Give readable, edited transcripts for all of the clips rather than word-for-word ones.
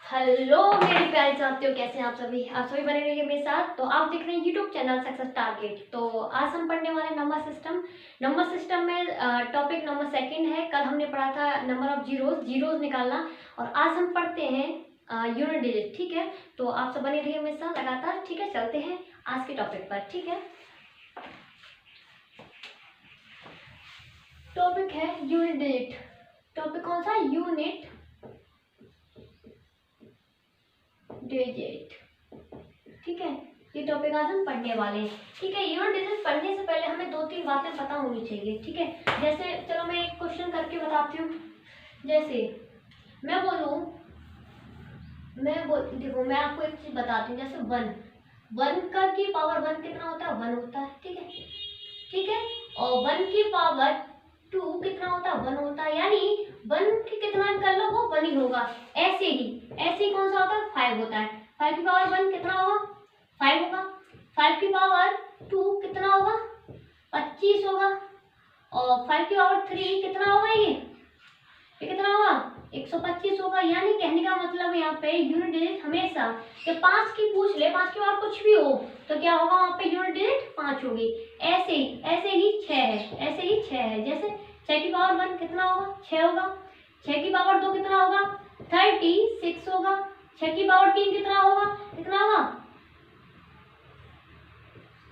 Hello मेरे प्यारे साथियों, कैसे हैं आप सभी बने रहिए मेरे साथ। तो आप देख रहे हैं यूट्यूब चैनल सक्सेस टारगेट। तो आज हम पढ़ने वाले नंबर सिस्टम में टॉपिक नंबर सेकंड है। कल हमने पढ़ा था नंबर ऑफ जीरोज निकालना, और आज हम पढ़ते हैं यूनिट डिजिट। ठीक है, तो आप सब बने रहिए मेरे साथ लगातार। ठीक है, चलते हैं आज के टॉपिक पर। ठीक है, टॉपिक है यूनिट डिजिट। टॉपिक कौन सा? Unit digit. ठीक है, ये टॉपिक आज हम पढ़ने वाले हैं। ठीक है, यूनिट डिजिट पढ़ने से पहले हमें दो तीन बातें पता होनी चाहिए। ठीक है, जैसे चलो मैं एक क्वेश्चन करके बताती हूँ। जैसे मैं बोलूँ, देखो मैं आपको एक चीज बताती हूँ। जैसे वन का की पावर वन कितना होता है? वन होता है। ठीक है, और वन की पावर टू कितना होता है? वन होता है। यानी वन की कितना कर लो वो वन ही होगा। ऐसे ही कौन सा होता है? फाइव होता है। फाइव की पावर वन कितना होगा? फाइव होगा। फाइव की पावर टू कितना होगा? 25 होगा। और फाइव की पावर थ्री कितना होगा? ये कितना होगा? 125 होगा। यानी कहने का मतलब यहाँ पे यूनिट डिजिट हमेशा कि 5 की पूछ ले, 5 की बार कुछ भी हो तो क्या होगा? वहाँ पे यूनिट डिजिट 5 होगी। ऐसे ही 6 है। जैसे 6 की पावर 1 कितना होगा? 6 होगा। 6 की पावर 2 कितना होगा? 36 होगा। 6 की पावर 3 कितना होगा?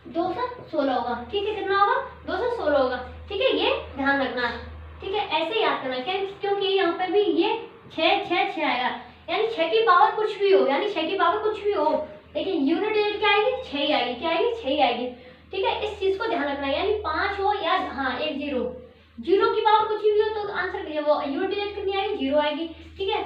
216 होगा। ठीक है, कितना होगा? 216 होगा। ठीक है, ये ध्यान रखना है। ठीक है, ऐसे याद करना है क्योंकि यहाँ पे भी ये 6 आएगा। यानी 6 की पावर कुछ भी हो, लेकिन यूनिट डिजिट क्या आएगी? 6 ही आएगी। क्या आएगी? 6 ही आएगी। ठीक है, इस चीज को ध्यान रखना है। यानी 5 हो या एक जीरो की पावर कुछ भी हो तो आंसर वो यूनिट डिजिट कितनी आएगी? 0 आएगी। ठीक है,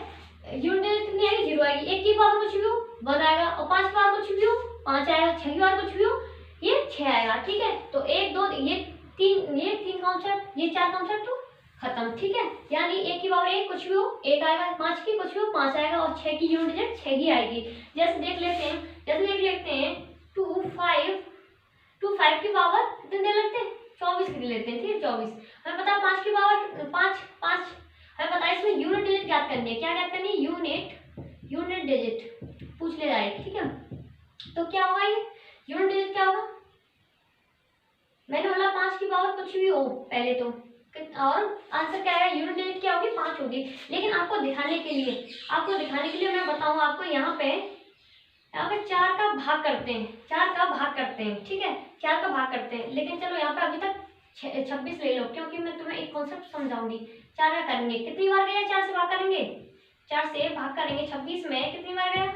यूनिट डिजिट कितनी आएगी? 0 आएगी। 1 की पावर कुछ भी हो 1 आएगा, और 5 की पावर कुछ भी हो 5 आएगा। 6 की पावर कुछ भी हो ये 6 आएगा। ठीक है, तो 1 2 ये तीन कॉन्सेप्ट, ये 4 कॉन्सेप्ट तो खत्म। ठीक है, यानी 1 की पावर 1 कुछ भी हो 1 आएगा, 5 की कुछ भी हो 5 आएगा, और 6 की यूनिट डिजिट 6 ही आएगी। जैसे देख लेते हैं 2 5 की पावर कितने दे लेते हैं? 24 की लेते हैं। ठीक है, 24। हमें पता है 5 की पावर 5 हमें पता है। इसमें यूनिट डिजिट ज्ञात करनी है। क्या ज्ञात करनी है? यूनिट डिजिट पूछ ले जाएगी। ठीक है, तो क्या होगा? ये यूनिट डिजिट क्या होगा? मैंने बोला 5 की पावर कुछ भी हो पहले तो, और आंसर क्या आएगा? यूनिट डिजिट क्या होगी? 5 होगी। लेकिन आपको दिखाने के लिए मैं बताऊं आपको, यहाँ पे 4 का भाग करते हैं। ठीक है, 4 का भाग करते हैं। लेकिन चलो यहाँ पे अभी तक 26 ले लो, क्योंकि मैं तुम्हें एक कॉन्सेप्ट समझाऊंगी। 4 का करेंगे, कितनी बार गया? 4 से भाग करेंगे। 4 से भाग करेंगे 26 में, कितनी बार गया?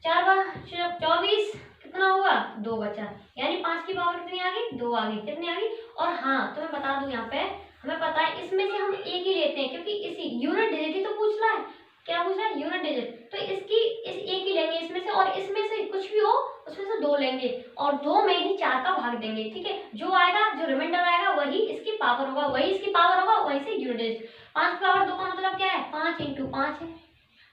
4 बार 24, कितना होगा? 2 बचा। यानी 5 की पावर कितनी आ गई? 2 आ गई। कितनी आ गई? और हाँ, तो मैं बता दूं, यहाँ पे हमें पता है इसमें से हम एक ही लेते हैं, क्योंकि इसी यूनिट डिजिट ही तो पूछ रहा है। क्या पूछ रहा है? Unit digit. तो इस एक ही लेंगे इसमें से, और इसमें से कुछ भी हो उसमें से 2 लेंगे, और 2 में ही 4 का भाग देंगे। ठीक है, जो आएगा, जो रिमाइंडर आएगा वही इसकी पावर होगा, वही से यूनिट डिजिट। 5 की पावर 2 का मतलब क्या है? 5 × 5 है।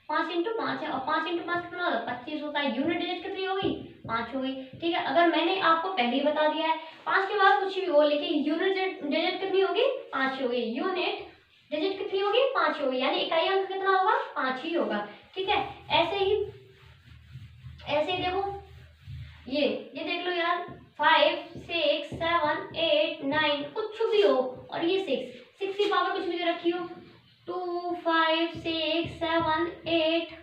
5 × 5 है, और 5 × 5 कितना होता है? 25 होता है। यूनिट डिजिट कितनी हो गई? 5 हो गई। ठीक है, अगर मैंने आपको पहले ही बता दिया है 5 के बाद कुछ भी हो, लेकिन यूनिट डिजिट कितनी होगी? 5 हो गई। यूनिट डिजिट कितनी होगी? 5 होगी। यानी इकाई अंक कितना होगा? 5 ही होगा। ठीक है, ऐसे ही देखो, ये देख लो यार, 5 6 7 8 9 कुछ भी हो, और ये 6 की पावर कुछ भी दे रखी हो, 2 5 6 7 8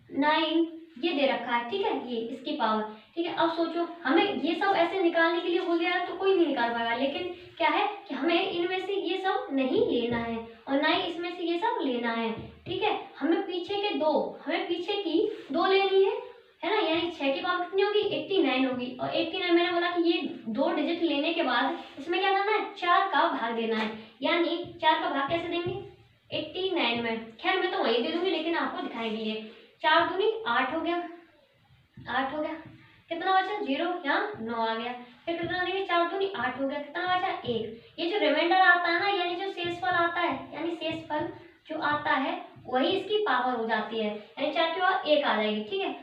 9 ये दे रखा है। ठीक है, ये इसकी पावर। ठीक है, अब सोचो, हमें ये सब ऐसे निकालने के लिए बोल दिया तो कोई नहीं निकाल पाएगा। लेकिन क्या है कि हमें इनमें से ये सब नहीं लेना है, और ना ही इसमें से ये सब लेना है। ठीक है, हमें पीछे की 2 लेनी है ना। यानी 6 की पावर कितनी होगी? 89 होगी। और 89 मैंने बोला कि ये 2 डिजिट लेने के बाद इसमें क्या करना है? 4 का भाग देना है। यानी 4 का भाग कैसे देंगे? 89 में। खैर मैं तो वही दे दूंगी, लेकिन आपको दिखाने के लिए 4 दूनी 8 हो गया। कितना बचा? 0, यहाँ 9 आ गया। फिर कितना देंगे? 4 दूनी 8 हो गया। कितना बचा? 1। ये जो रिमाइंडर आता है ना, यानी जो शेषफल आता है, जो आता है वही इसकी पावर हो जाती है। यानी 4 की पावर 1 आ जाएगी। ठीक है,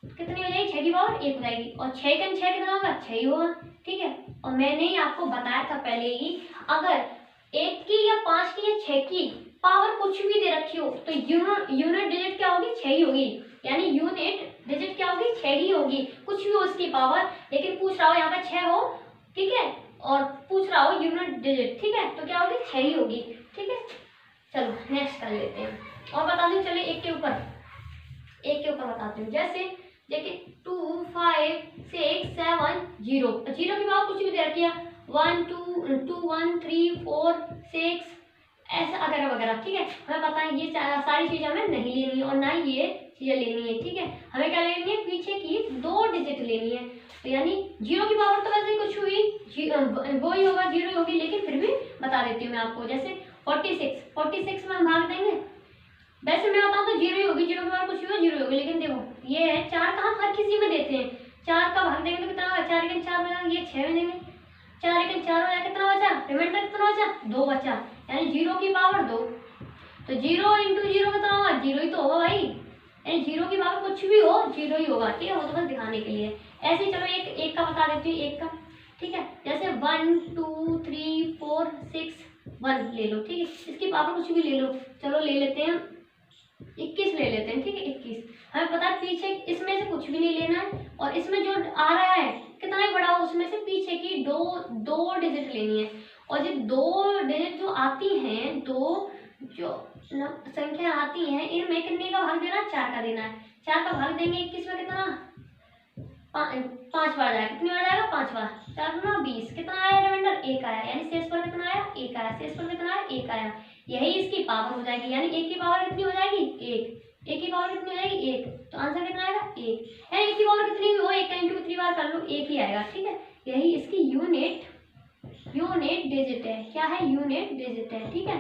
कितनी हो जाएगी? 6 की पावर 1 हो जाएगी, और 6 का 6 कितना होगा? 6 ही होगा। ठीक है, और मैंने ही आपको बताया था पहले ही, अगर 1 की या 5 की या 6 की पावर कुछ भी दे रखी हो तो यूनिट डिजिट क्या होगी, 6 ही होगी, यानी यूनिट डिजिट क्या होगी, 6 ही होगी, कुछ भी हो उसकी पावर, लेकिन पूछ रहा हो यहाँ पे 6 हो, ठीक है, और पूछ रहा हो यूनिट डिजिट, ठीक है, तो क्या होगी, 6 ही होगी, ठीक है। चलो नेक्स्ट कर लेते हैं और बता दूं, चलिए एक के ऊपर बताती हूँ। जैसे देखिए 2 5 6 7 0, जीरो की पावर कुछ भी दे रखी है, 1 2 1 3 4 6 ऐसा वगैरह वगैरह, ठीक है। हमें पता है ये सारी चीजें हमें नहीं लेनी है और ना ही ये चीजें लेनी है, ठीक है। हमें क्या लेनी है, पीछे की 2 डिजिट लेनी है, तो यानी जीरो की पावर तो वैसे ही कुछ हुई वो ही होगा, जीरो होगी, लेकिन फिर भी बता देती हूँ मैं आपको। जैसे 46 में हम भाग देंगे, वैसे मैं बताऊँ तो जीरो ही होगी, जीरो के बाद कुछ भी हो जीरो होगी, लेकिन देखो ये है 4 का हम हर किसी में देते हैं, 4 का भाग देंगे तो कितना होगा, 4 1 4 बचा, ये 6 में देंगे, 4 1 4 हो जाए, कितना बचा, रिमाइंडर कितना बचा, 2 बचा, यानी जीरो की पावर 2, तो 0 इंटू 0 कितना होगा, जीरो ही तो होगा भाई, यानी जीरो की पावर कुछ भी हो जीरो ही होगा, ठीक है। वो तो बस दिखाने के लिए। ऐसे ही चलो एक का बता देती हूँ, एक का, ठीक है। जैसे 1 2 3 4 6 1 ले लो, ठीक है, इसकी पावर कुछ भी ले लो, चलो ले लेते हैं 21 ले लेते हैं, ठीक है, 21। हमें पता है पीछे इसमें से कुछ भी नहीं लेना है, और इसमें जो आ रहा है कितना ही बड़ा हो उसमें से पीछे की दो डिजिट लेनी है, और ये 2 डिजिट जो आती हैं, 2 जो संख्या आती हैं, इनमें कितने का भाग देना है, 4 का देना है, 4 का भाग देंगे 21 में, कितना 5 बार जाएगा, कितनी बार जाएगा, 5 बार, 4 गुना 20, कितना आया रिमाइंडर, 1 आया, यानी शेष पर कितना आया, 1 आया, शेष पर कितना आया, 1 आया, यही इसकी पावर हो जाएगी, यानी 1 की पावर कितनी हो जाएगी, 1 की पावर कितनी हो जाएगी, 1, तो आंसर कितना आएगा, 1, यानी 1 की पावर कितनी भी हो, 1 का इंटू कितनी बार कर लो, 1 ही आएगा, ठीक है। यही इसकी यूनिट डिजिट है, क्या है, यूनिट डिजिट है, ठीक है।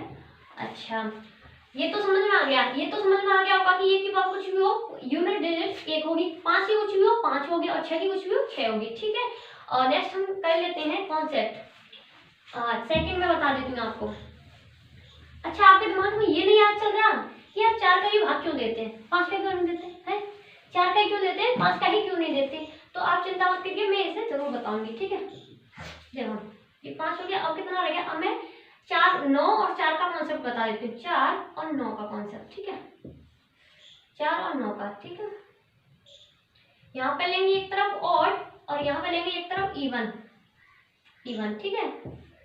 अच्छा, ये तो समझ में आ गया, होगा कि ये की पावर कुछ भी हो यूनिट डिजिट 1 होगी, 5 की कुछ भी हो 5 होगी, और 6 की कुछ भी हो 6 होगी, ठीक है। और नेक्स्ट हम कर लेते हैं कॉन्सेप्ट, सेकंड में बता देती हूँ आपको। अच्छा, आपके दिमाग में ये नहीं याद चल रहा कि यार 4 का ही भाग क्यों देते हैं, 5 का क्यों नहीं देते हैं, 4 का ही क्यों देते हैं, 5 का ही क्यों नहीं देते, तो आप चिंता मत करिए, मैं इसे जरूर बताऊंगी, ठीक है। देखो ये 5 हो गया, अब कितना रह गया, अब मैं 4 9 और 4 का कॉन्सेप्ट बता देती हूँ, 4 और 9 का कॉन्सेप्ट, ठीक है, 4 और 9 का, ठीक है। यहाँ पे लेंगे एक तरफ ऑड और यहाँ पे लेंगे एक तरफ इवन, ठीक है,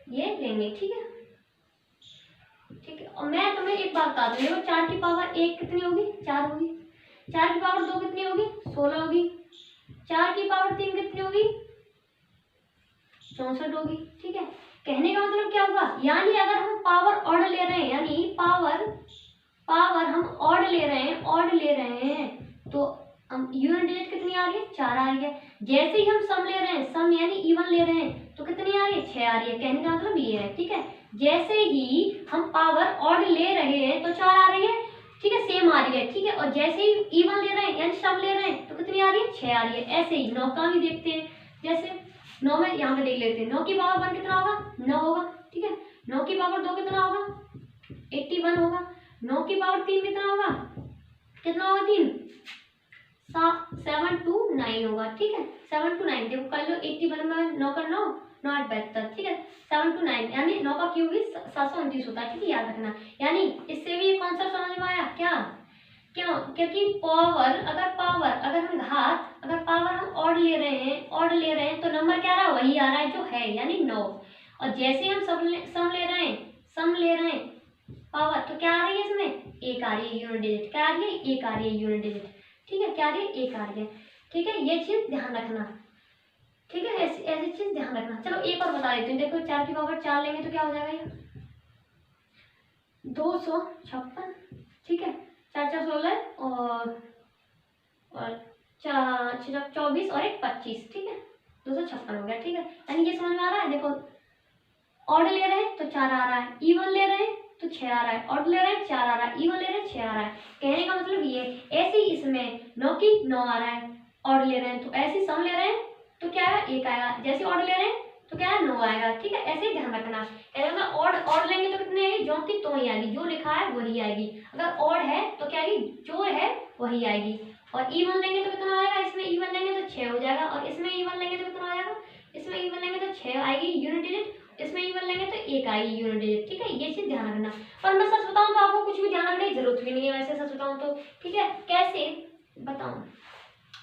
ये लेंगे, ठीक है, और मैं तुम्हें एक बात बता दूँ, 4 की पावर 1 कितनी होगी, 4 होगी, 4 की पावर 2 कितनी होगी, 16 होगी, 4 की पावर 3 कितनी होगी, 64 होगी, ठीक है। कहने का मतलब क्या हुआ, यानी अगर हम पावर ऑड ले रहे हैं, यानी पावर हम ऑड ले रहे हैं, तो हम यूनिट डिजिट कितनी आ रही है, 4 आ रही है। जैसे ही हम सम ले रहे हैं, सम यानी इवन ले रहे हैं, तो कितनी आ रही है, 6 आ रही है, कहने का मतलब ये है, ठीक है। जैसे ही हम पावर ऑड ले रहे हैं तो 4 आ रही है, ठीक है, सेम आ रही है, ठीक है। और जैसे ही इवन ले रहे हैं यानी सम ले रहे हैं, तो कितनी आ रही है, 6 आ रही है। ऐसे ही 9 का भी देखते हैं, जैसे 9 में यहाँ पे देख लेते हैं, 9 की पावर 1 कितना होगा, 9 होगा, ठीक है। 9 की पावर 2 कितना होगा, 81 होगा। 9 की पावर 3 कितना होगा, 3 7 2 9 होगा, ठीक है, 7 2 9, देखो कर लो, 81 में 9 का 9 9 72, ठीक है, 7 2 9, यानी 9 का क्यूब भी 729 होता है, ठीक है, याद रखना। यानी इससे भी कॉन्सेप्ट समझ में आया क्या, क्यों, क्योंकि अगर हम घात, अगर पावर हम ऑड ले रहे हैं, तो नंबर क्या रहा, वही आ रहा है जो है, यानी 9। और जैसे हम सम ले रहे हैं पावर, तो क्या आ रही है इसमें, 1 आ रही है यूनिट डिजिट, क्या आ रही है, 1 आ रही है यूनिट डिजिट, ठीक है, क्या आ रही है, 1 आ रही है, ठीक है। ये चीज ध्यान रखना, ठीक है, ऐसी चीज ध्यान रखना। चलो एक और बता देती हूँ, देखो 4 की पावर 4 लेंगे तो क्या हो जाएगा, ये 256, ठीक है, 4 4 16 और 24 और 1 25, ठीक है, 256 हो गया, ठीक है। यानी ये समझ में आ रहा है, देखो ऑड ले रहे हैं तो 4 आ रहा है, इवन ले रहे हैं तो 6 आ रहा है, ऑड ले रहे हैं 4 आ रहा है, इवन ले रहे हैं 6 आ रहा है, कहने का मतलब ये। ऐसे ही इसमें 9 की 9 आ रहा है, ऑड ले रहे हैं, तो ऐसे सम ले रहे हैं तो क्या है, 1 आएगा, जैसे ऑड ले रहे हैं तो क्या है, 9 आएगा, ठीक है। ऐसे ही ध्यान रखना, ऑड लेंगे तो कितने आएगी, जो की तो ही आएगी, जो लिखा है वही आएगी। अगर ऑड है तो क्या आएगी, जो है वही आएगी। और इवन लेंगे तो कितना आएगा, इसमें इवन लेंगे तो 6 हो जाएगा, और इसमें इवन लेंगे तो कितना आएगा, इसमें इवन लेंगे तो 6 आएगी यूनिट डिजिट, इसमें इवन लेंगे तो एक आएगी यूनिट डिजिट, ठीक है, ये चीज ध्यान रखना। पर मैं सच बताऊं तो आपको कुछ भी ध्यान रखने की जरूरत भी नहीं है वैसे, सच बताऊं तो, ठीक है। कैसे बताऊं,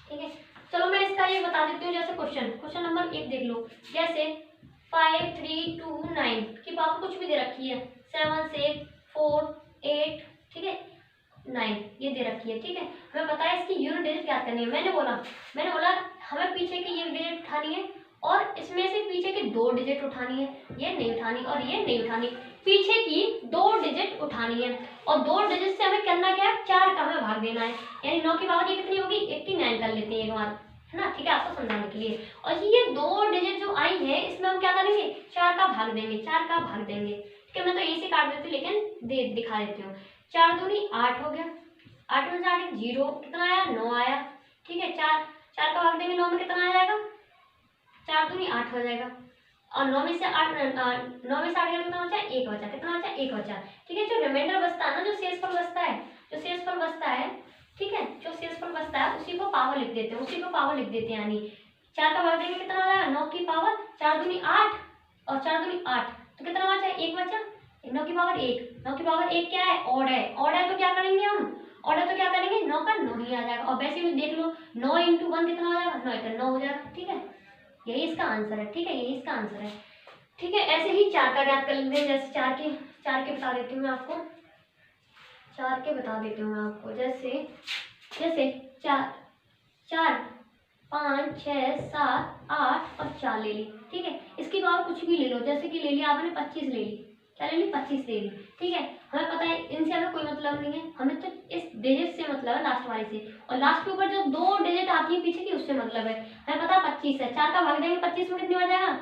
ठीक है, चलो मैं इसका ये बता देती हूँ। जैसे क्वेश्चन नंबर 1 देख लो, जैसे 5 3 2 9 की पावर कुछ भी दे रखी है, 7 6 4 8, ठीक है, 9 ये दे रखी है, ठीक है। हमें पता है इसकी यूनिट डिजिट क्या करनी है। मैंने बोला हमें पीछे की ये डिजिट उठानी है और इसमें से पीछे की 2 डिजिट उठानी है, ये नहीं उठानी और ये नहीं उठानी, पीछे की 2 डिजिट उठानी है। और 2 डिजिट से हमें करना क्या है, 4 का हमें भाग देना है, यानी 9 की पावर ये कितनी होगी, 89 कर लेते हैं एक बार, है ना, ठीक है, आपको समझाने के लिए। और ये 2 डिजिट जो आई है इसमें हम क्या करेंगे, 4 का भाग देंगे, 4 का भाग देंगे, ठीक है। मैं तो यही से काट देती हूँ लेकिन दिखा देती हूँ। 4 दूनी 8 हो गया, 8 में 4 0, कितना आया, 9 आया, ठीक है। 4 का भाग देंगे 9 में, कितना आ जाएगा, 4 दूनी 8 हो जाएगा। और 9 में से 8 गया, कितना बचा, 1 बचा, कितना बचा, 1 बचा, ठीक है। जो रिमाइंडर बचता है ना, जो शेषफल बचता है, ठीक है, जो शेषफल बचता है उसी को पावर लिख देते हैं, यानी 4 का भाग देंगे कितना हो जाएगा, 9 की पावर 4 दूनी 8 और 4 दूनी 8, तो कितना बचा, 1 बचा, 9 की पावर 1, 9 की पावर 1 क्या है, ऑड है तो क्या करेंगे हम, ऑड है तो क्या करेंगे, 9 का 9 ही आ जाएगा। और वैसे भी देख लो 9 × 1 कितना हो जाएगा, 9 × 9 हो जाएगा, ठीक है। यही इसका आंसर है, ठीक है, यही इसका आंसर है, ठीक है। ऐसे ही 4 का ज्ञात कर लेंगे। जैसे 4 के बता देती हूँ मैं आपको, 4 के बता देती हूँ मैं आपको। जैसे 4 5 6 7 8 और 4 ले ली, ठीक है। इसकी पावर कुछ भी ले लो, जैसे कि ले लिया आपने 25 ले ली, क्या ले ली, 25 ले ली, ठीक है। हमें पता है इनसे हमें कोई मतलब नहीं है, हमें तो इस डिजिट से मतलब है, लास्ट वाले से, और लास्ट के ऊपर जो 2 डिजिट आती है पीछे की उससे मतलब है। हमें पता है 25 है, 4 का भाग देंगे 25 में, कितनी बार जाएगा,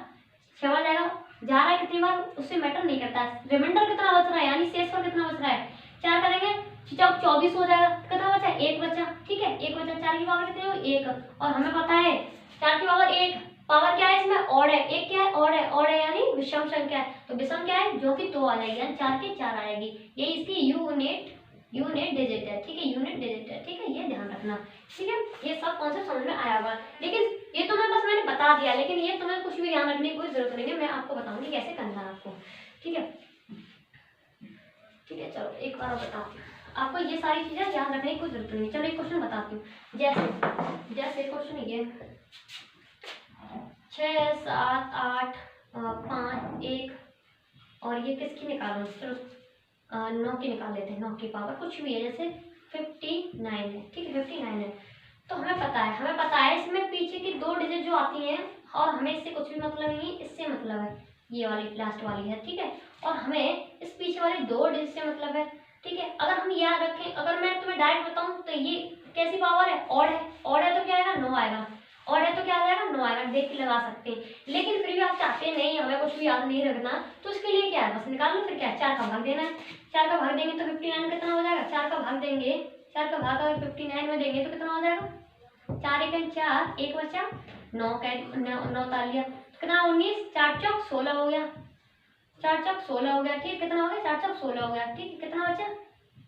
6 बार जाएगा, जा रहा है कितनी बार उससे मैटर नहीं करता है, रिमाइंडर कितना बच रहा है, यानी शेषफल कितना बच रहा है, 4 करेंगे 24 हो जाएगा, कितना बचा, 1 बचा, ठीक है, 1 बचा। 4 की पावर कितनी हो, 1, और हमें पता है 4 की पावर 1, पावर क्या है इसमें, ऑड है, 1 क्या है, ऑड है यानी विषम संख्या है, तो विषम क्या है, जो कि 2 आ जाएगी, यानी 4 के 4 आएगी, यही इसकी यूनिट डिजिट है, ठीक है, यूनिट डिजिट है, ठीक है, ये ध्यान रखना, ठीक है। ये सब कॉन्सेप्ट समझ में आया होगा, लेकिन ये तो मैंने बता दिया, लेकिन ये तुम्हें कुछ भी ध्यान रखने की कोई जरूरत नहीं है, मैं आपको बताऊंगी कैसे करना है आपको, ठीक है, ठीक है। चलो एक बार बताती हूँ आपको, ये सारी चीजें ध्यान रखने की कोई जरूरत नहीं है। चलो एक क्वेश्चन बताती हूँ, जैसे क्वेश्चन ये 6 7 8 5 1, और ये किसकी निकालो, चलो 9 की निकाल लेते हैं, 9 की पावर कुछ भी है, जैसे 59 है, ठीक है, 59 है। तो हमें पता है इसमें पीछे की 2 डिजिट जो आती हैं, और हमें इससे कुछ भी मतलब नहीं है, इससे मतलब है, ये वाली लास्ट वाली है, ठीक है, और हमें इस पीछे वाली 2 डिजिट से मतलब है, ठीक है। अगर हम याद रखें, अगर मैं तुम्हें डायरेक्ट बताऊं तो ये कैसी पावर है, ऑड है तो क्या आएगा, 9 आएगा, ऑड है तो क्या आ जाएगा, 9 आएगा, देख के लगा सकते हैं। लेकिन फिर भी आप चाहते नहीं हमें कुछ भी याद नहीं रखना, तो उसके लिए क्या है, बस निकाल लो, फिर क्या है, 4 का भाग देना है, 4 का भाग देंगे तो 59 कितना हो जाएगा, 4 का भाग देंगे, 4 का भाग अगर 59 में देंगे तो कितना हो जाएगा, 4 × 4 1 बचा, 9 तालिया, कितना 19, 4 चौक 16 हो गया, 4 चौक 16 हो गया, ठीक, कितना हो गया, 4 चौक 16 हो गया, ठीक, कितना बचा,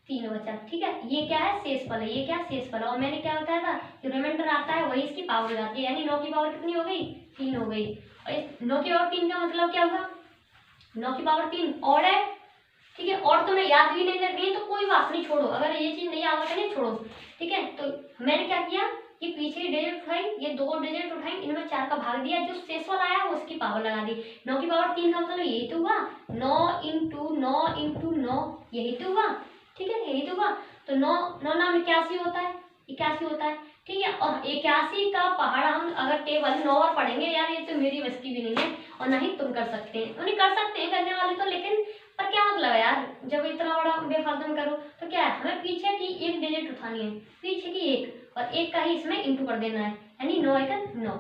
3 बचा, ठीक है। ये क्या है, शेषफल है, ये क्या शेषफल है, और मैंने क्या बताया था, जो रिमाइंडर आता है वही इसकी पावर हो जाती है, यानी 9 की पावर कितनी हो गई, 3 हो गई, और इस 9 की पावर 3 का मतलब क्या होगा, 9 की पावर 3 ऑड है, ठीक है। और तुम्हें याद भी नहीं रखनी है तो कोई बात नहीं, छोड़ो, अगर ये चीज नहीं याद रखनी छोड़ो, ठीक है। तो मैंने क्या किया, ये पीछे डिजिट उठाई, ये 2 डिजिट उठाई, इनमें 4 का भाग दिया, जो शेषफल आया वो उसकी पावर लगा दी। 9 की पावर 3 का मतलब यही तो हुआ, 9 × 9 यही तो हुआ, ठीक है, यही तो हुआ। तो 9 9 81 होता है, 81 होता है, ठीक है। और 81 का पहाड़ हम अगर टेबल 9 बार पढ़ेंगे, यार ये तो मेरी बस की भी नहीं है, और ना ही तुम कर सकते हैं, उन्हें कर सकते हैं करने वाले तो, लेकिन पर क्या मतलब है यार, जब इतना बड़ा बेफालतू में करो तो क्या है, हमें पीछे की 1 डिजिट उठानी है, पीछे की 1, और 1 का ही इसमें इंटू कर देना है, यानी 9 × 9,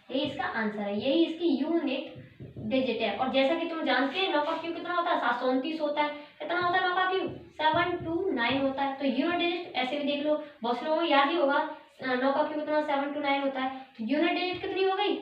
यही इसका आंसर है, यही इसकी यूनिट डिजिट है। और जैसा कि तुम जानते हैं 9 का क्यूब कितना होता है, 729 होता है, कितना होता है 9 का क्यूब, 729 होता है। तो यूनिट डिजिट ऐसे भी देख लो, बहुत से लोगों को याद ही होगा 9 का क्यूब कितना 729 होता है, तो यूनिट डिजिट कितनी हो गई,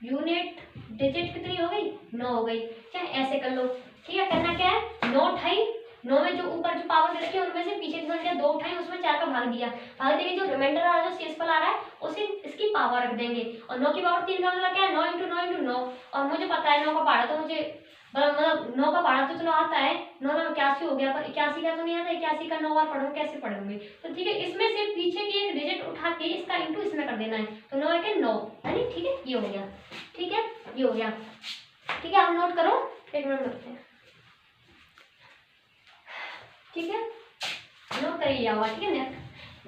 यूनिट डिजिट कितनी हो गई, 9 हो गई, चाहे ऐसे कर लो, ठीक है। करना क्या है, 9 उठाई, 9 में जो ऊपर जो पावर दे रखी है उनमें से पीछे की संख्या 2 उठाई, उसमें 4 का भाग दिया, भाग देंगे, जो रिमाइंडर आ रहा है, जो शेषफल आ रहा है, उसे इसकी पावर रख देंगे। और 9 की पावर 3 का मतलब क्या है, 9 × 9 × 9। और मुझे पता है 9 का पहाड़ा, तो मुझे मतलब 9 का पहाड़ा तो चलो आता है, 9 9 81 हो गया, पर 81 का तो नहीं आता, 81 का 9 बार पढ़ो, कैसे पढ़ोगे? तो ठीक है, इसमें से पीछे की एक डिजिट उठा के इसका इंटू इसमें कर देना है, तो 9 1 9, यानी ठीक है, ये हो गया। ठीक है, ये हो गया। ठीक है, आप नोट करो, 1 मिनट लगते हैं। ठीक है, नोट कर लिया हुआ। ठीक है,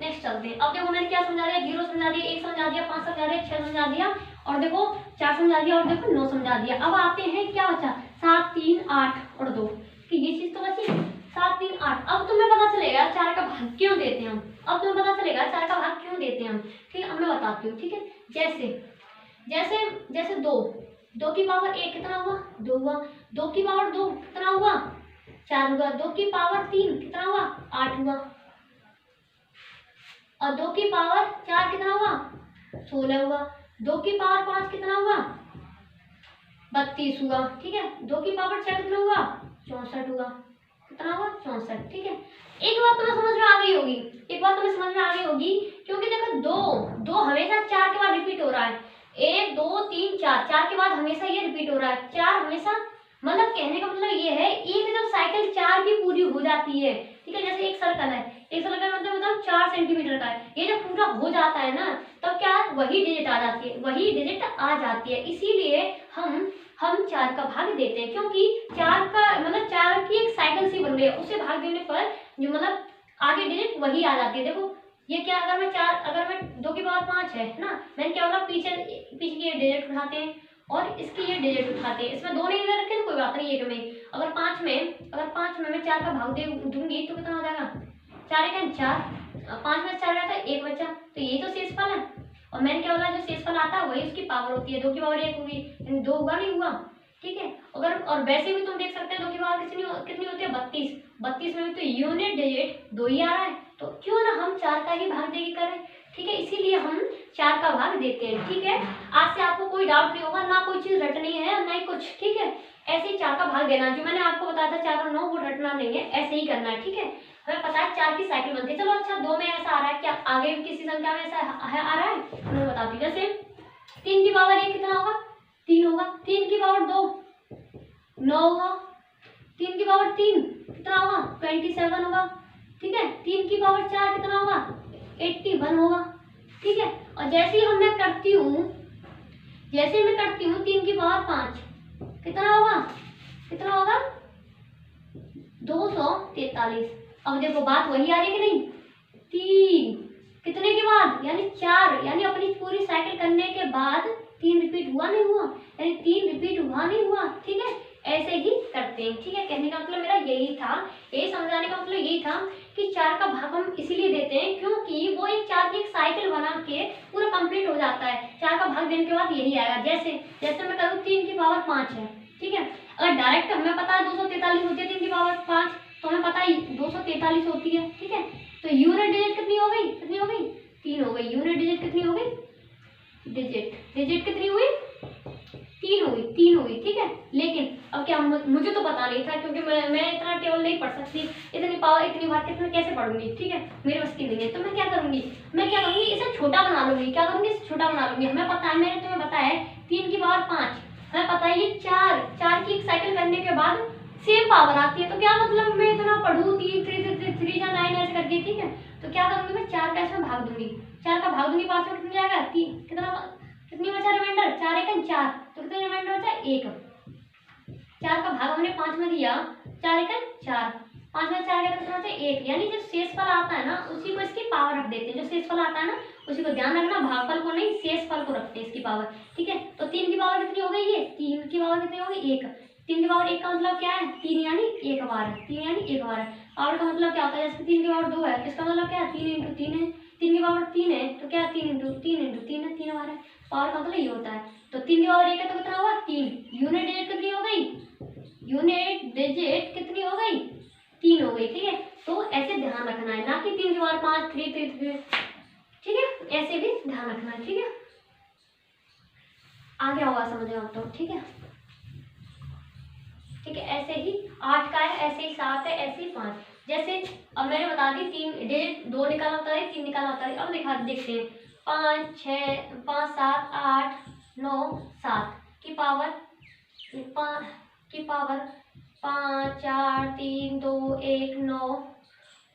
नेक्स्ट चलते हैं। अब देखो मैंने क्या समझा दिया, 0 समझा दिया, 1 समझा दिया, 5 समझा दिया, 6 समझा दिया, और देखो 4 समझा दिया, और देखो 9 समझा दिया। अब आते हैं, क्या बचा, 7 3 8 और 2, कि ये चीज तो बची 7 3 8। अब तुम्हें पता चलेगा 4 का भाग क्यों देते हैं हम, अब तुम्हें पता चलेगा 4 का भाग क्यों देते हैं हम। ठीक है, अब मैं बताती हूँ। ठीक है, जैसे जैसे जैसे 2 की पावर 1 कितना हुआ, 2 हुआ, 2 की पावर 2 कितना हुआ, 4 हुआ, 2 की पावर 3 कितना हुआ, 8 हुआ, और 2 की पावर 4 कितना हुआ, 16 हुआ, 2 की पावर 5 कितना हुआ, 32 हुआ। ठीक है, 2 की पावर 6 कितना हुआ, 64 हुआ, कितना हुआ, 64। ठीक है, एक बात तुम्हें समझ में आ गई होगी, एक बात तुम्हें समझ में आ गई होगी, क्योंकि देखो दो हमेशा 4 के बाद रिपीट हो रहा है, 1 2 3 4, 4 के बाद हमेशा ये रिपीट हो रहा है, 4 हमेशा, मतलब कहने का मतलब ये है, एक जब साइकिल 4 की पूरी हो जाती है। ठीक है, जैसे एक सर्कल है, एक सर्कल का मतलब 4 सेंटीमीटर का है, ये जब पूरा हो जाता है ना, तब क्या वही डिजिट आ जाती है, वही डिजिट आ जाती है। इसीलिए हम 4 का भाग देते हैं, क्योंकि 4 का मतलब 4 की एक साइकिल सी बन गई है, उसे भाग देने पर जो मतलब आगे डिजिट वही आ जाती है। देखो ये क्या, अगर मैं 2 की पावर 5 है ना, मैंने क्या बोला, पीछे की ये डिजिट उठाते हैं और इसकी ये डिजिट उठाते हैं, इसमें 2 नहीं दे रखे तो कोई बात नहीं, एक में अगर 5 में मैं 4 का भाग दे दूंगी तो कितना हो जाएगा, 4 1 4, 5 में 4 रहता है, 1 बचा, तो यही तो शेषफल है। और मैंने क्या बोला, जो शेषफल आता है वही उसकी पावर होती है, 2 की पावर 1 होगी, 2 हुआ नहीं हुआ। ठीक है, अगर और वैसे भी तुम देख सकते हैं 2 की पावर कितनी होती है, 32 में भी तो यूनिट डिजिट 2 ही आ रहा है, तो क्यों ना हम 4 का ही भाग देगी करें। ठीक है, इसीलिए हम 4 का भाग देते हैं। ठीक है, आज से आपको कोई डाउट नहीं होगा, ना कोई चीज रटनी है ना ही कुछ। ठीक है, ऐसे ही 4 का भाग देना, जो मैंने आपको बताया था 4 और 9, वो रटना नहीं है, ऐसे ही करना है। ठीक है, हमें पता है 4 की साइकिल बनती है। चलो अच्छा, 2 में ऐसा आ रहा है, क्या आगे किसी संख्या में ऐसा आ रहा है, मैं बताती हूँ। जैसे 3 की पावर 1 कितना होगा, 3 होगा, 3 की पावर 2 9 होगा, 3 की पावर 3 कितना होगा, 27 होगा। ठीक है, 3 की पावर 4 कितना होगा, 81 होगा। ठीक है, और जैसे ही मैं करती हूँ 3 की पावर 5 कितना होगा 243। अब देखो बात वही आ रही है कि नहीं, 3 कितने के बाद, यानी 4, यानी अपनी पूरी साइकिल करने के बाद 3 रिपीट हुआ नहीं हुआ, यानी 3 रिपीट हुआ नहीं हुआ। ठीक है, ऐसे ही करते हैं। ठीक है, कहने का मतलब मेरा यही था, यही समझाने का मतलब यही था कि 4 का भाग हम इसीलिए देते हैं क्योंकि वो एक 4 की एक साइकिल बना के पूरा कंप्लीट हो जाता है। 4 का भाग देने के बाद यही आएगा। जैसे मैं करूँ 3 की पावर 5 है। ठीक है, अगर डायरेक्ट हमें पता है 243 होती है 3 की पावर 5, तो हमें पता है 243 होती है। ठीक है, तो यूनिट डिजिट कितनी हो गई, 3 हो गई। यूनिट डिजिट कितनी हो गई, डिजिट कितनी हुई, 3 हुई। ठीक है, लेकिन अब क्या, मुझे तो पता नहीं था, क्योंकि मैं इतना टेबल नहीं पढ़ सकती, इतनी पावर इतनी बार कितने कैसे पढ़ूंगी। ठीक है, मेरे बस की नहीं है, तो मैं क्या करूंगी, इसे छोटा बना लूंगी। क्या करूंगी, इसे छोटा बना लूंगी। हमें पता है, मैंने तुम्हें बताया है 3 की पावर 5, हमें पता है ये 4 की एक साइकिल करने के बाद सेम पावर आती है, तो क्या मतलब मैं इतना पढ़ूँ 3 या 9 ऐसे करके। ठीक है, तो क्या करूंगी, मैं 4 का इसमें भाग दूंगी, 4 का भाग दूंगी, 5 में कितना जाएगा, 3, कितनी बचा रिमाइंडर, 4 1 4, तो कितना रिमाइंडर बचा, 1। 4 का भाग हमने 5 में दिया, 4 1 4, 5 में 4 का कितना बचा, 1, यानी जो शेषफल आता है ना उसी को इसकी पावर रख देते हैं। जो शेषफल आता है ना उसी को ध्यान रखना, भागफल को नहीं, शेषफल को रखते हैं इसकी पावर। ठीक है, तो 3 की पावर कितनी हो गई, ये 3 की पावर कितनी हो गई, 1। 3 की पावर 1 का मतलब क्या है, 3 यानी 1 बार, 3 यानी 1 बार। पावर का मतलब क्या होता है, जैसे 3 की पावर 2 है, इसका मतलब क्या है, 3 × 3 है। 3 की पावर 3 है तो क्या, 3 × 3 × 3 है, 3 बार है। पावर का मतलब ये होता है। तो 3 की पावर 1 है तो कितना होगा, 3। यूनिट डिजिट कितनी हो गई, यूनिट डिजिट कितनी हो गई, 3 हो गई। ठीक है, तो ऐसे ध्यान रखना है, ना कि 3 की पावर 5 3। ठीक है, ऐसे भी ध्यान रखना है। ठीक है, आ गया होगा समझ में आप तो। ठीक है, ठीक है। ऐसे ही 8 का है, ऐसे ही 7 है, ऐसे ही 5। जैसे अब मैंने बता दी 3 डिजिट 2 निकालना होता है, 3 निकालना होता है। अब देखते हैं 5 6 5 7 8 9 7 की पावर 5 4 3 2 1 9।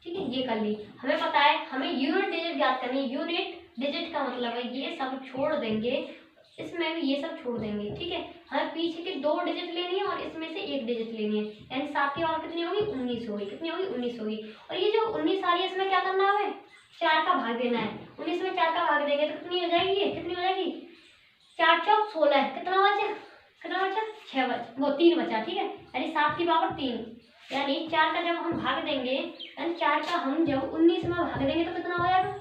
ठीक है, ये कर ली। हमें पता है हमें यूनिट डिजिट ज्ञात करनी है। यूनिट डिजिट का मतलब है ये सब छोड़ देंगे, इसमें भी ये सब छोड़ देंगे। ठीक है, हमें पीछे के 2 डिजिट लेनी है और इसमें से 1 डिजिट लेनी है। यानी 7 की पावर कितनी होगी? 19 होगी। कितनी होगी? 19 होगी। और ये जो 19 आ रही है इसमें क्या करना है? हमें 4 का भाग देना है। 19 में 4 का भाग देंगे तो कितनी हो जाएगी? ये कितनी हो जाएगी? 4 चौक 16। कितना बचा? 6 बचा, वो 3 बचा। ठीक है, यानी 7 की पावर 3। यानी 4 का जब हम भाग देंगे, यानी 4 का हम जब 19 में भाग देंगे तो कितना हो जाएगा?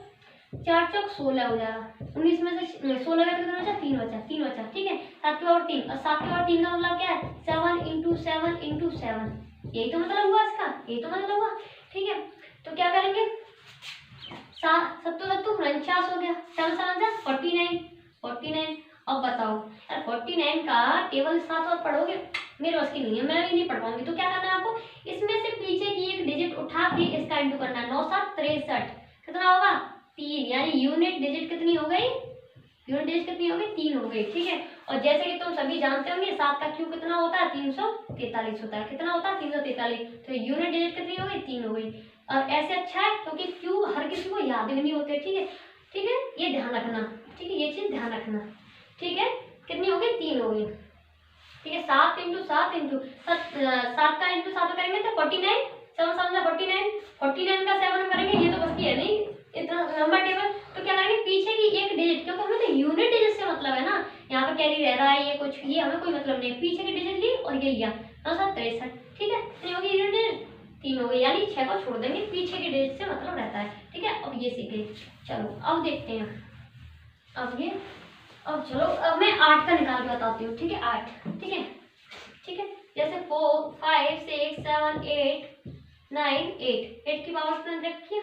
4 चौक 16 हो जाएगा। 19 में से 16 का कितना बचा? 3 बचा। 3 बचा। ठीक है, 7 की पावर 3। और 7 की पावर 3 का मतलब क्या है? 7 × 7 × 7। यही तो मतलब हुआ इसका, यही तो मतलब हुआ। ठीक है, तो क्या करेंगे? 7 7 49 हो गया। 7 7 49। अब बताओ यार, 49 का टेबल साथ और पढ़ोगे? मेरे बस की नहीं है, मैं भी नहीं पढ़ पाऊंगी। तो क्या करना है आपको? इसमें से पीछे की एक डिजिट उठा के इसका इंटू करना है। 9 7 63। कितना होगा? 3। यानी यूनिट डिजिट कितनी हो गई? यूनिट डिजिट कितनी हो गई? 3 हो गई। ठीक है, और जैसे कि तुम सभी जानते होंगे 7 का क्यूब कितना होता है? 343 होता है। कितना होता है? 343। तो यूनिट डिजिट कितनी हो गई? 3 हो गई। और ऐसे अच्छा है क्योंकि क्यूब हर किसी को याद भी नहीं होते। ठीक है, ठीक है, ये ध्यान रखना। ठीक है, ये चीज ध्यान रखना। ठीक है, कितनी हो गई? 3 हो गई। ठीक है, 7 × 7 का इंटू 7 करेंगे तो 49। 7 7 49। 49 का 7 करेंगे, ये तो बचती है नहीं इतना लंबा टेबल। तो क्या करेंगे? पीछे की एक डिजिट, क्योंकि हमें तो यूनिट डिजिट से मतलब है ना। यहाँ पे कैरी रह रहा है, ये कुछ, ये हमें कोई मतलब नहीं। पीछे की डिजिट ली और ये लिया। 9 7 63। ठीक है, कितनी होगी यूनिट डिजिट? 3 हो गई। यानी 6 को छोड़ देंगे, पीछे की डिजिट से मतलब रहता है। ठीक है, अब ये सीखे। चलो अब देखते हैं। अब चलो, अब मैं 8 का निकाल के बताती हूँ। ठीक है, 8। ठीक है, ठीक है, जैसे 4 5 6 7 8 9 8 की पावर कितनी रखी है?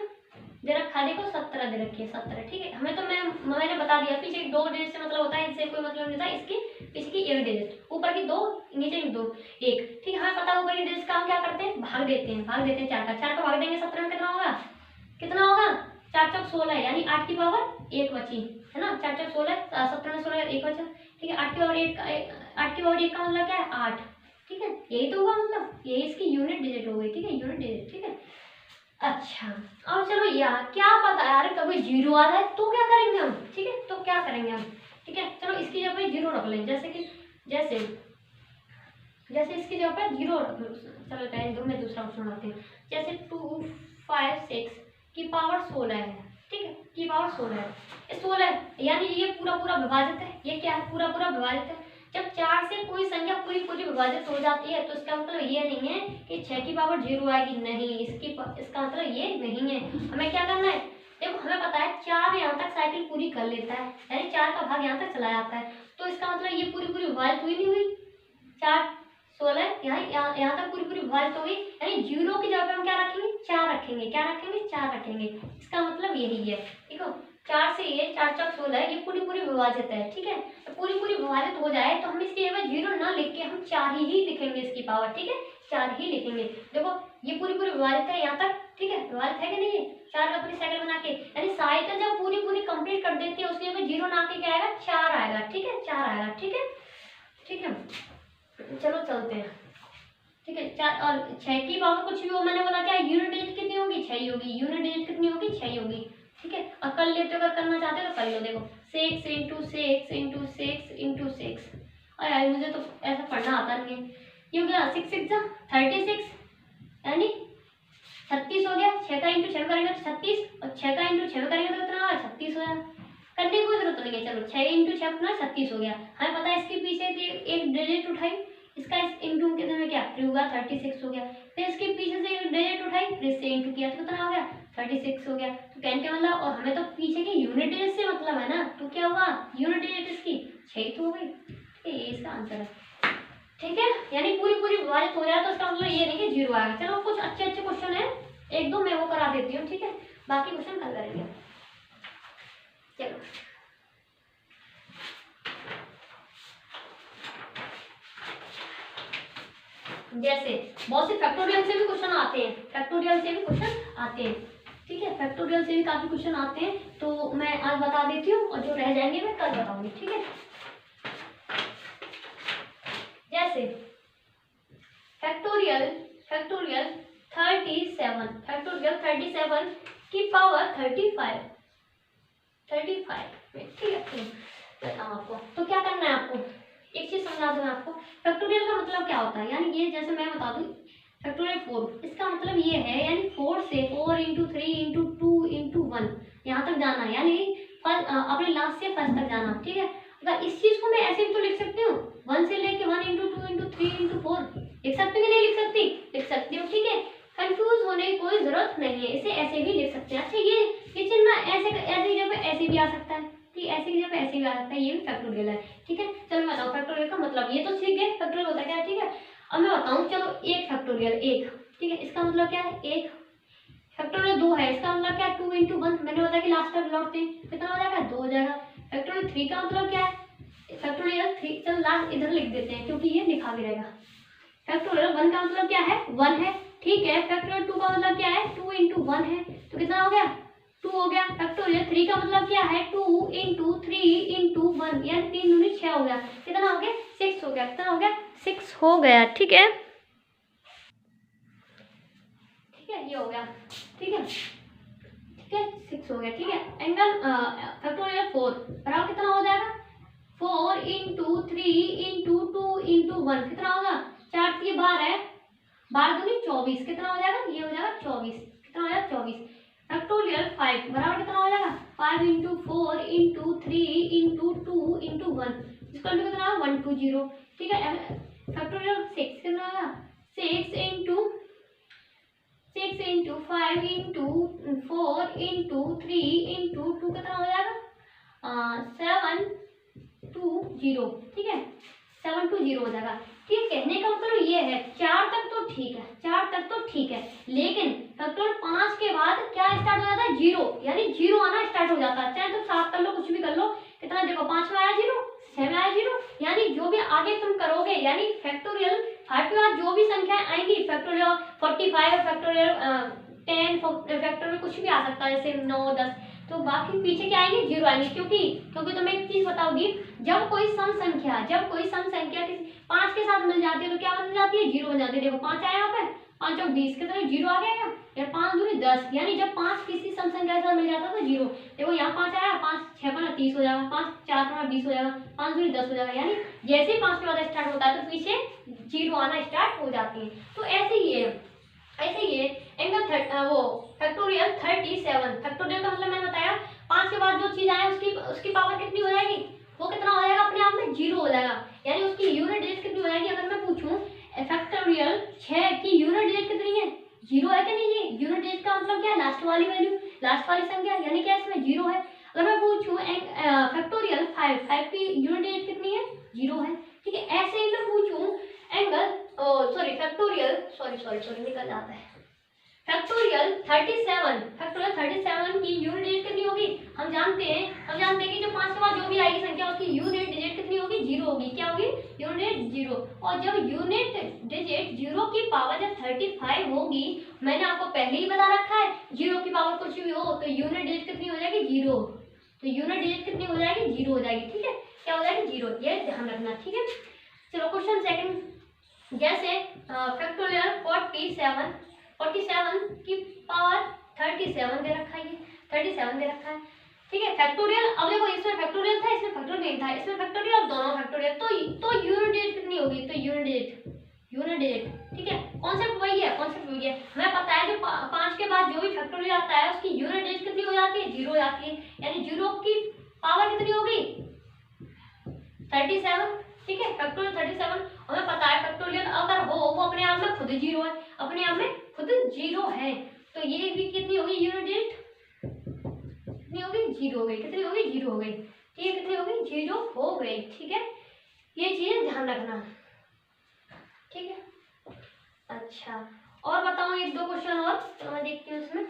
दे रखा, देखो 17 दे रखी है। 17। ठीक है, हमें तो मैंने बता दिया पीछे 2 डिजिट से मतलब होता है, इससे कोई मतलब नहीं था। इसकी पीछे की 1 डिजिट, ऊपर की 2, नीचे की 2 1। ठीक है, हमें पता है ऊपर की डिजिट का हम क्या करते हैं? भाग देते हैं। 4 का भाग देंगे 17 में, कितना होगा? 4 चौक 16 है। यानी 8 की पावर 1 बची है ना। 4 चौक 16, 17 में 16 1 बचा। ठीक है, 8 की पावर 1 का मतलब क्या है? 8। ठीक है, यही तो हुआ, मतलब यही इसकी यूनिट डिजिट हो गई। ठीक है, यूनिट डिजिट। ठीक है, अच्छा। अब चलो यार, क्या पता यार कभी 0 आ जाए तो क्या करेंगे हम? ठीक है, तो क्या करेंगे हम? ठीक है, चलो इसकी जगह पे 0 रख लें। जैसे इसकी जगह पे 0 रख लो। चलो टाइम दो, मैं दूसरा ऑप्शन बनाती हूँ। जैसे 2 5 6 की पावर 16 है। ठीक है, की पावर 16 है। ये 16 है, यानी ये पूरा पूरा विभाजित है। ये क्या है? पूरा पूरा विभाजित है। जब 4 से कोई संख्या पूरी पूरी विभाजित हो जाती है तो इसका मतलब ये नहीं है कि 6 की पावर 0 आएगी। नहीं, इसका मतलब ये नहीं है। हमें क्या करना है? देखो, हमें पता है 4 यहाँ तक साइकिल पूरी कर लेता है, यानी 4 का भाग यहाँ तक चला जाता है। तो इसका मतलब ये पूरी पूरी विभाजित हुई नहीं हुई? 4 16 यहाँ तक पूरी पूरी विभाजित हो गई। यानी 0 की जगह पे हम क्या रखेंगे? 4 रखेंगे। क्या रखेंगे? 4 रखेंगे। इसका मतलब यही है। देखो, 4 से ये 4 चौक 16 है, ये पूरी पूरी विभाजित है। ठीक है, तो पूरी पूरी विभाजित हो जाए तो हम इसकी जगह 0 ना लिख के हम 4 ही लिखेंगे इसकी पावर। ठीक है, 4 ही लिखेंगे। देखो, ये पूरी पूरी विभाजित है यहाँ तक। ठीक है, विभाजित है कि नहीं है? 4 अपनी साइकिल बना के, यानी साइकिल जब पूरी पूरी कंप्लीट कर देती है उसकी जगह 0 ना के क्या आएगा? 4 आएगा। ठीक है, 4 आएगा। ठीक है, ठीक है, चलो चलते हैं। ठीक है, 4 और 6 की पावर कुछ भी हो, मैंने बोला क्या? यूनिट डिजिट कितनी होगी? 6 ही होगी। यूनिट डिजिट कितनी होगी? 6 ही होगी। ठीक है, और कर लेते हो, अगर करना चाहते हो तो कर लो। देखो, 6 × 6 × 6 × 6। और यार मुझे तो ऐसा पढ़ना आता नहीं है। ये हो गया 6 6 36, यानी 36 हो गया। 6 का इंटू 6 करेंगे तो 36, और 6 का इंटू 6 करेंगे तो कितना होगा? 36 हो जाएगा। करने की कोई जरूरत नहीं है। चलो, 6 × 6 कितना? 36 हो गया। हमें पता है इसके पीछे एक डिजिट उठाई, इसका इस इंटू कितने में क्या? 3 होगा, 36 हो गया। फिर इसके पीछे से एक डिजिट उठाई, फिर इससे इंटू किया तो कितना हो गया? 36 हो गया। तो कहने का मतलब, और हमें तो पीछे की यूनिट डिजिट से मतलब है ना, तो क्या हुआ? यूनिट डिजिट इसकी 6 तो हो गई। ये इसका आंसर है। ठीक है, यानी पूरी पूरी विभाजित हो जाए तो इसका मतलब ये नहीं कि 0 आएगा। चलो, कुछ अच्छे अच्छे क्वेश्चन है, एक दो मैं वो करा देती हूँ। ठीक है, बाकी क्वेश्चन कल करेंगे। चलो, जैसे बहुत से फैक्टोरियल से भी क्वेश्चन आते हैं, फैक्टोरियल से भी क्वेश्चन आते हैं, ठीक है, फैक्टोरियल से भी काफी क्वेश्चन आते हैं, तो मैं आज बता देती हूँ और जो रह जाएंगे मैं कल बताऊंगी, ठीक है। जैसे फैक्टोरियल 37 की पावर 35 में, ठीक है। बताओ आपको तो क्या करना है, आपको एक चीज समझा दूं आपको, फैक्टोरियल का मतलब क्या होता है, यानी ये जैसे मैं बता दूं फैक्टोरियल 4, इसका मतलब ये है यानी 4 से 4 इंटू 3 इंटू 2 इंटू 1 यहाँ तक जाना, यानी अपने लास्ट से फर्स्ट तक जाना, ठीक है। अगर इस चीज को मैं ऐसे भी तो लिख सकती हूँ, 1 से लेके 1 इंटू 2 इंटू 3 इंटू 4 लिख सकती हूँ कि नहीं लिख सकती, लिख सकती हूँ, ठीक है। कंफ्यूज होने की कोई जरूरत नहीं है, इसे ऐसे भी लिख सकते हैं। अच्छा ये चिन्ह ना ऐसे की जगह ऐसे भी आ सकता है, ठीक है, ऐसे की जगह ऐसे भी आ सकता है, ये भी फैक्टोरियल है, ठीक है। चलो मैं बताऊँ फैक्टोरियल का मतलब, ये तो सीख गए फैक्टोरियल होता है क्या, ठीक है। अब मैं बताऊँ, चलो एक फैक्टोरियल एक, ठीक है, इसका मतलब क्या है एक, फैक्टोरियल 2 है, इसका मतलब क्या है 2 इंटू 1, मैंने बताया कि लास्ट तक लौटते हैं, कितना हो जाएगा 2 हो जाएगा। फैक्टोरियल 3 का मतलब क्या है, फैक्टोरियल 3, चलो लास्ट इधर लिख देते हैं क्योंकि ये लिखा भी रहेगा। फैक्टोरियल 1 का मतलब क्या है 1 है, ठीक है। फैक्टोरियल 2 का मतलब क्या है 2 इंटू 1 है, तो कितना हो गया 2 हो गया। फैक्टोरियल 3 का मतलब क्या है 2 इंटू 3 इंटू 1, यानी 3 दूनी 6 हो गया, कितना हो गया 6 हो गया, कितना हो गया 6 हो गया, ठीक है, ठीक है, ये हो गया, ठीक है, ठीक है 6 हो गया, ठीक है। एंगल फैक्टोरियल 4 बराबर कितना हो जाएगा 4 इंटू 3 इंटू 2 इंटू 1, कितना होगा 4 3 12 है, 12 दूनी 24, कितना हो जाएगा ये हो जाएगा 24, कितना हो जाएगा 24। फैक्टोरियल 5 बराबर कितना हो जाएगा 5 इंटू 4 इंटू 3 इंटू 2 इंटू 1, इसका कितना होगा 120, ठीक है। फैक्टोरियल 6 कितना होगा 6 इंटू 5 इंटू 4 इंटू 3 इंटू 2 कितना हो जाएगा 720, ठीक है 720 हो जाएगा, ठीक है। कहने का मतलब ये है 4 तक तो ठीक है, 4 तक तो ठीक है, लेकिन फैक्टोरियल 5 के बाद क्या स्टार्ट हो जाता है 0, यानी 0 आना स्टार्ट हो जाता है, चाहे तो 7 कर लो कुछ भी कर लो, कितना देखो 5 में आया 0, 6 में आया 0, यानी जो भी आगे तुम करोगे, यानी फैक्टोरियल 5 के बाद जो भी संख्याएं आएंगी, फैक्टोरियल 45 फैक्टोरियल 10 फैक्टोरियल कुछ भी आ सकता है, जैसे 9 10, तो बाकी पीछे क्या आएंगे 0 आएंगे, क्योंकि तुम्हें एक चीज बताऊंगी, जब कोई सम संख्या किसी 5 के साथ मिल जाती है तो क्या बन जाती है 0 बन जाती है। देखो 5 आया यहाँ पे, 5 और 20 कितना 0 आ गया या 5 दूनी 10, यानी जब 5 किसी सम संख्या के साथ मिल जाता है तो 0। देखो यहाँ 5 आया, 5 6 5 30 हो जाएगा, 5 4 5 20 हो जाएगा, 5 दूनी 10 हो जाएगा, यानी जैसे ही 5 के बाद स्टार्ट होता है तो पीछे 0 आना स्टार्ट हो जाती है। तो ऐसे ही है, ऐसे ही है एंगल वो फैक्टोरियल 37, फैक्टोरियल का मतलब मैंने बताया 5 के बाद जो चीज आए उसकी पावर कितनी हो जाएगी, वो कितना हो जाएगा अपने आप में 0 हो जाएगा, यानी उसकी यूनिट डिजिट कितनी हो जाएगी। अगर मैं पूछूं फैक्टोरियल 6 की यूनिट डिजिट कितनी है 0 है कि नहीं, ये यूनिट डिजिट का मतलब क्या है लास्ट वाली वैल्यू, लास्ट वाली संख्या, यानी क्या इसमें 0 है। अगर मैं पूछूं फैक्टोरियल 5 की यूनिट डिजिट कितनी है 0 है, ठीक है। ऐसे ही मैं पूछूं एंगल फैक्टोरियल निकल जाता है, फैक्टोरियल 37 की यूनिट डिजिट कितनी होगी, हम जानते हैं कि जो 5 के बाद जो भी आएगी संख्या उसकी यूनिट डिजिट कितनी होगी 0 होगी, क्या होगी यूनिट 0। और जब यूनिट डिजिट 0 की पावर जब 35 होगी, मैंने आपको पहले ही बता रखा है 0 की पावर कुछ भी हो तो यूनिट डिजिट कितनी हो जाएगी 0, तो यूनिट डिजिट कितनी हो जाएगी 0 हो जाएगी, ठीक है, क्या हो जाएगी 0, ये ध्यान रखना, ठीक है। चलो क्वेश्चन सेकंड, जैसे फैक्टोरियल 47 की पावर 37 दे रखा है, ये 37 दे रखा है, ठीक है। फैक्टोरियल अब देखो इसमें फैक्टोरियल था, इसमें फैक्टोरियल नहीं था, इसमें फैक्टोरियल दोनों फैक्टोरियल, तो यूनिट डिजिट कितनी होगी, तो यूनिट डिजिट, ठीक है। कॉन्सेप्ट वही है, हमें पता है जो 5 के बाद जो भी फैक्टोरियल आता है उसकी यूनिट डिजिट कितनी हो जाती है 0 हो जाती है, यानी 0 की पावर कितनी होगी 37, ठीक है। फैक्टोरियल 37 हमें पता है फैक्टोरियल अगर हो वो अपने आप में खुद 0 है, अपने आप में खुद 0 है, तो ये भी कितनी होगी यूनिट डिजिट कितनी होगी 0 हो गई, कितनी होगी 0 हो गई, ठीक है, कितनी होगी 0 हो गई, ठीक है। ये चीज ध्यान रखना, ठीक है। अच्छा और बताऊं एक दो क्वेश्चन और, तो मैं देखती हूँ इसमें,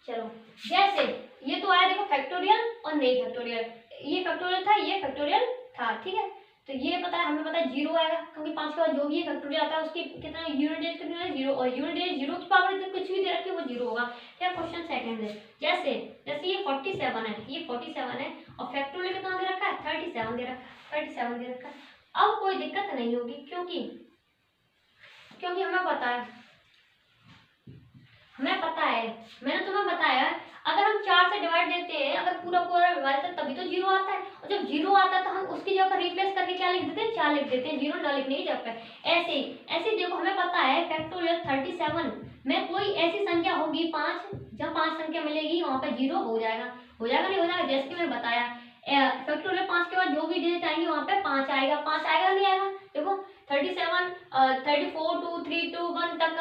चलो जैसे ये तो आया देखो फैक्टोरियल और नहीं फैक्टोरियल, ये फैक्टोरियल था ये फैक्टोरियल था, ठीक है। तो ये पता है, हमें पता है 0 आएगा, क्योंकि 5 के बाद जो भी फैक्टोरियल आता है उसकी कितना यूनिट डिजिट कितना है 0, और यूनिट डिजिट 0 की पावर कुछ भी दे रखी है वो 0 होगा। क्या क्वेश्चन सेकंड है, जैसे ये 47 है, ये 47 है और फैक्टोरियल कितना दे रखा है 37 दे रखा है, 37 दे रखा है। अब कोई दिक्कत नहीं होगी, क्योंकि हमें पता है, मैंने तुम्हें बताया अगर हम 4 से डिवाइड देते हैं, अगर पूरा पूरा डिवाइड है तभी तो 0 आता है, और जब 0 आता है तो हम उसकी जगह पर रिप्लेस करके क्या लिख देते हैं 4 लिख देते हैं, 0 ना लिखने की जगह पर। ऐसे देखो हमें पता है फैक्टोरियल 37 में कोई ऐसी संख्या होगी 5, जब 5 संख्या मिलेगी वहां पर 0 हो जाएगा नहीं हो जाएगा, जैसे कि मैंने बताया फैक्टोरियल 5 के बाद जो भी डिजिट आएंगे वहां पे 5 आएगा नहीं आएगा। देखो 37 34 2 3 2 1 तक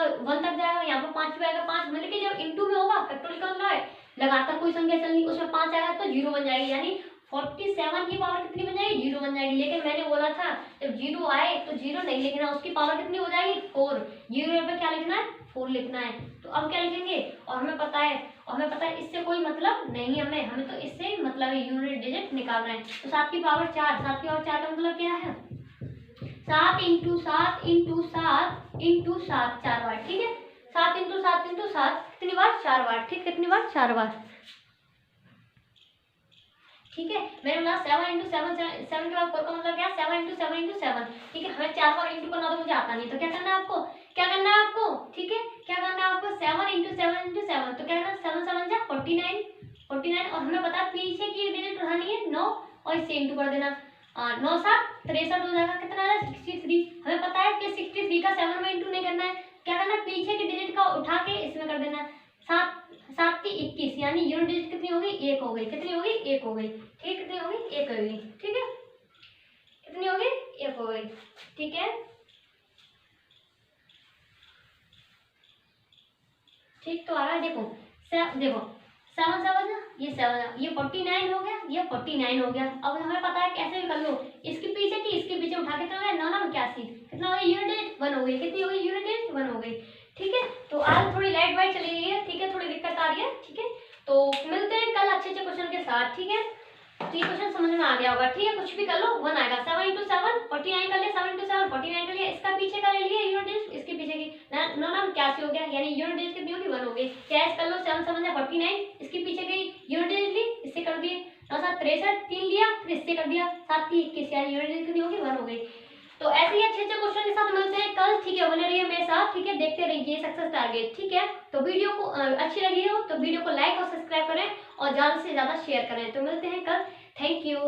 जाएगा, यहाँ पे 5 भी आएगा, 5 मतलब कि जब इंटू में होगा फैक्टोरियल का मतलब है लगातार कोई संख्या चलनी, उसमें 5 आएगा तो 0 बन जाएगी, यानी 47 की पावर कितनी बन जाएगी 0 बन जाएगी। लेकिन मैंने बोला था जब 0 आए तो 0 नहीं लिखना, उसकी पावर कितनी हो जाएगी 4, 0 पे क्या लिखना है 4 लिखना है। तो अब क्या लिखेंगे, और हमें पता है इससे कोई मतलब नहीं, हमें तो इससे मतलब यूनिट डिजिट निकालना है। तो 7 की पावर 4, 7 की पावर 4 का मतलब क्या है 7 इंटू 7 इंटू 7 इंटू 7 4 बार, ठीक है 7 इंटू 7 इंटू 7 कितनी बार 4 बार, ठीक कितनी बार 4 बार, ठीक है। मैंने बोला 7 इंटू 7 7 के बाद 4 का मतलब क्या 7 इंटू 7 इंटू 7, ठीक है। हमें 4 बार इंटू करना तो मुझे आता नहीं, तो क्या करना है आपको ठीक है क्या करना है आपको 7 इंटू 7 इंटू 7, तो क्या करना 7 7 जा 49 और हमें पता है पीछे की डिजिट उठानी है 9 और इससे इंटू कर देना, 9 7 63 हो जाएगा, कितना आ रहा है 63। हमें पता है कि 63 का 7 में इंटू नहीं करना है, क्या करना है पीछे की डिजिट का उठा के इसमें कर देना, 7 7 की 21, यानी यूनिट डिजिट कितनी हो गई 1 हो गई, कितनी हो गई 1 हो गई, ठीक कितनी हो गई 1 हो गई, ठीक है कितनी हो गई 1 हो गई, ठीक है ठीक। तो आ रहा है देखो 7 7 ये 7 ये 49 हो गया, ये 49 हो गया। अब हमें पता है कैसे भी कर लो, इसके पीछे उठा के कितना है 9 9 81, कितना हो गया यूनिट डिजिट 1 हो गई, कितनी हो गई यूनिट डिजिट 1 हो गई, ठीक है। तो आज थोड़ी लाइट वाइट चली गई है, ठीक है थोड़ी दिक्कत आ रही है, ठीक है। तो मिलते हैं कल अच्छे क्वेश्चन के साथ, ठीक है। तो ये क्वेश्चन समझ में आ गया होगा, ठीक है कुछ भी कर लो 1 आएगा, 7 इंटू 7 49 कर लिया, 7 इंटू 7 49 कर लिया, इसका पीछे का ले लिया यूनिट डिजिट, इसके पीछे की 9 9 81 हो गया, यानी यूनिट डिजिट कितनी होगी 1 हो गई। क्या कर लो 7 7 49, इसके पीछे गई यूनिट डिजिट ली, इससे कर दिए 9 7 63 3 लिया, फिर इससे कर दिया 7 3 21, यानी यूनिट डिजिट कितनी होगी 1 हो गई। तो ऐसे ही अच्छे क्वेश्चन के साथ मिलते हैं कल, ठीक है बने रहिए मेरे साथ, ठीक है देखते रहिए सक्सेस टारगेट, ठीक है। तो वीडियो को अच्छी लगी हो तो वीडियो को लाइक और सब्सक्राइब करें और ज्यादा से ज्यादा शेयर करें। तो मिलते हैं कल, थैंक यू।